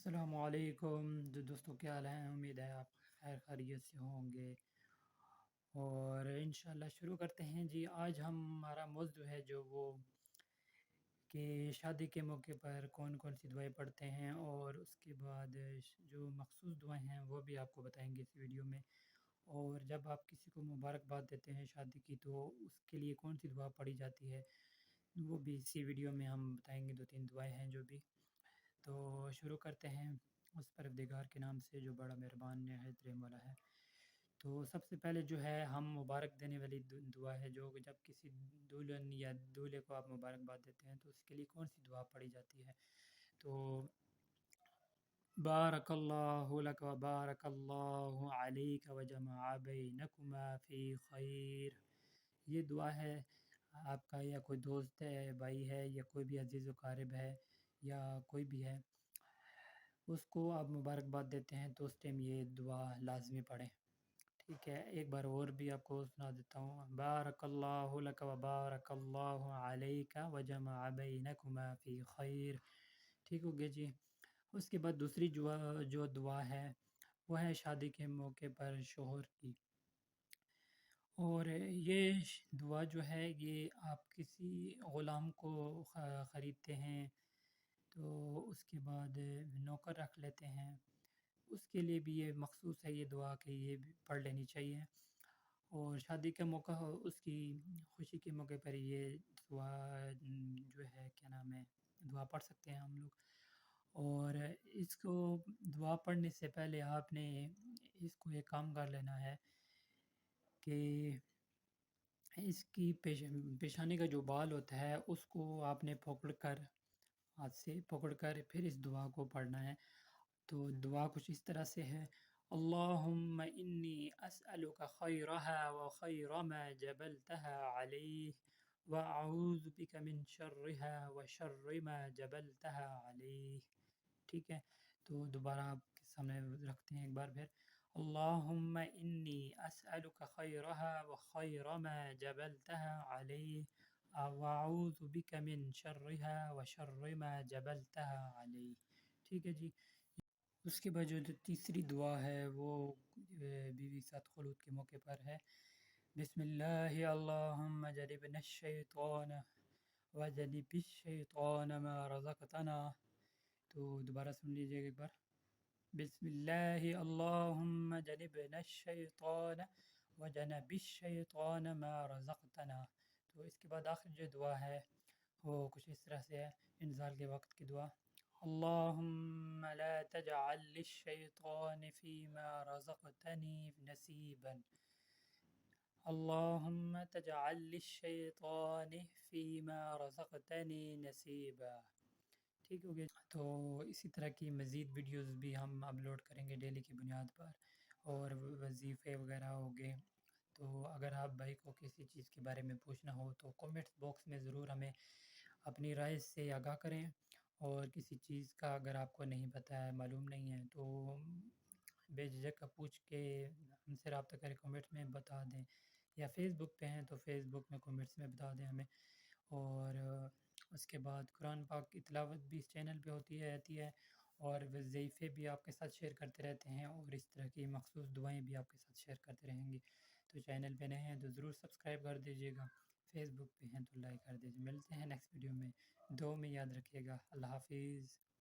السلام علیکم دوستوں، کیا حال ہیں؟ امید ہے آپ خیر خیریت سے ہوں گے، اور انشاءاللہ شروع کرتے ہیں جی۔ آج ہمارا موضوع ہے جو وہ کہ شادی کے موقع پر کون کون سی دعائیں پڑھتے ہیں، اور اس کے بعد جو مخصوص دعائیں ہیں وہ بھی آپ کو بتائیں گے اس ویڈیو میں۔ اور جب آپ کسی کو مبارکباد دیتے ہیں شادی کی تو اس کے لیے کون سی دعا پڑھی جاتی ہے وہ بھی اسی ویڈیو میں ہم بتائیں گے۔ 2-3 دعائیں ہیں جو بھی، تو شروع کرتے ہیں اس پروردگار کے نام سے جو بڑا مہربان نہایت رحم والا ہے۔ تو سب سے پہلے جو ہے ہم مبارک دینے والی دعا ہے، جو جب کسی دلہن یا دولہے کو آپ مبارکباد دیتے ہیں تو اس کے لیے کون سی دعا پڑھی جاتی ہے؟ تو بارک اللہ لک و بارک اللہ علیک و جمع بینکما فی خیر۔ یہ دعا ہے، آپ کا یا کوئی دوست ہے، بھائی ہے، یا کوئی بھی عزیز و قارب ہے، یا کوئی بھی ہے، اس کو آپ مبارکباد دیتے ہیں تو اس ٹائم یہ دعا لازمی پڑھیں۔ ٹھیک ہے، ایک بار اور بھی آپ کو سنا دیتا ہوں۔ بارک اللہ لک و بارک اللہ علیک و جمع بینکما فی خیر۔ ٹھیک ہو گیا جی۔ اس کے بعد دوسری جو دعا ہے وہ ہے شادی کے موقع پر شوہر کی، اور یہ دعا جو ہے یہ آپ کسی غلام کو خریدتے ہیں تو اس کے بعد نوکر رکھ لیتے ہیں، اس کے لیے بھی یہ مخصوص ہے یہ دعا کہ یہ بھی پڑھ لینی چاہیے۔ اور شادی کا موقع ہو، اس کی خوشی کے موقع پر یہ دعا جو ہے کیا نام ہے دعا پڑھ سکتے ہیں ہم لوگ۔ اور اس کو دعا پڑھنے سے پہلے آپ نے اس کو ایک کام کر لینا ہے کہ اس کی پیشانی کا جو بال ہوتا ہے اس کو آپ نے پکڑ کر، ہاتھ سے پکڑ کر پھر اس دعا کو پڑھنا ہے۔ تو دعا کچھ اس طرح سے ہے: اللہم انی اسألک خیرها وخیر ما جبلتها علیہ واعوذ بک من شرها وشر ما جبلتها علیہ۔ ٹھیک ہے، تو دوبارہ آپ کے سامنے رکھتے ہیں ایک بار پھر: اللہم انی اسألک خیرها وخیر ما جبلتها علیہ واعوذ بک من شرها وشر ما جبلتها علیہ۔ ٹھیک ہے جی۔ اس کے بعد جو تیسری دعا ہے وہ بیوی ساتھ خلوت کے موقع پر ہے: بسم اللہ اللہم جنبنا الشیطان وجنب الشیطان ما رزقتنا۔ تو دوبارہ سن لیجیے ایک بار: بسم اللہ اللہم جنبنا الشیطان وجنب الشیطان ما رزقتنا۔ تو اس کے بعد آخر جو دعا ہے وہ کچھ اس طرح سے ہے، انزال کے وقت کی دعا: اللہم لا تجعل للشیطان فیما رزقتنی نصیبا، اللہم تجعل للشیطان فیما رزقتنی نصیبا۔ ٹھیک ہو گیا۔ تو اسی طرح کی مزید ویڈیوز بھی ہم اپلوڈ کریں گے ڈیلی کی بنیاد پر، اور وظیفے وغیرہ ہو گئے۔ تو اگر آپ بھائی کو کسی چیز کے بارے میں پوچھنا ہو تو کومنٹس باکس میں ضرور ہمیں اپنی رائے سے آگاہ کریں، اور کسی چیز کا اگر آپ کو نہیں پتہ ہے، معلوم نہیں ہے، تو بے جھجک پوچھ کے ہم سے رابطہ کریں، کومنٹس میں بتا دیں، یا فیس بک پہ ہیں تو فیس بک میں کومنٹس میں بتا دیں ہمیں۔ اور اس کے بعد قرآن پاک کی تلاوت بھی اس چینل پہ ہوتی رہتی ہے، اور وظیفے بھی آپ کے ساتھ شیئر کرتے رہتے ہیں، اور اس طرح کی مخصوص دعائیں بھی آپ کے ساتھ شیئر کرتے رہیں گے۔ تو چینل پہ نئے ہیں تو ضرور سبسکرائب کر دیجیے گا، فیس بک پہ ہیں تو لائک کر دیجیے۔ ملتے ہیں نیکسٹ ویڈیو میں، دعا میں یاد رکھیے گا۔ اللہ حافظ۔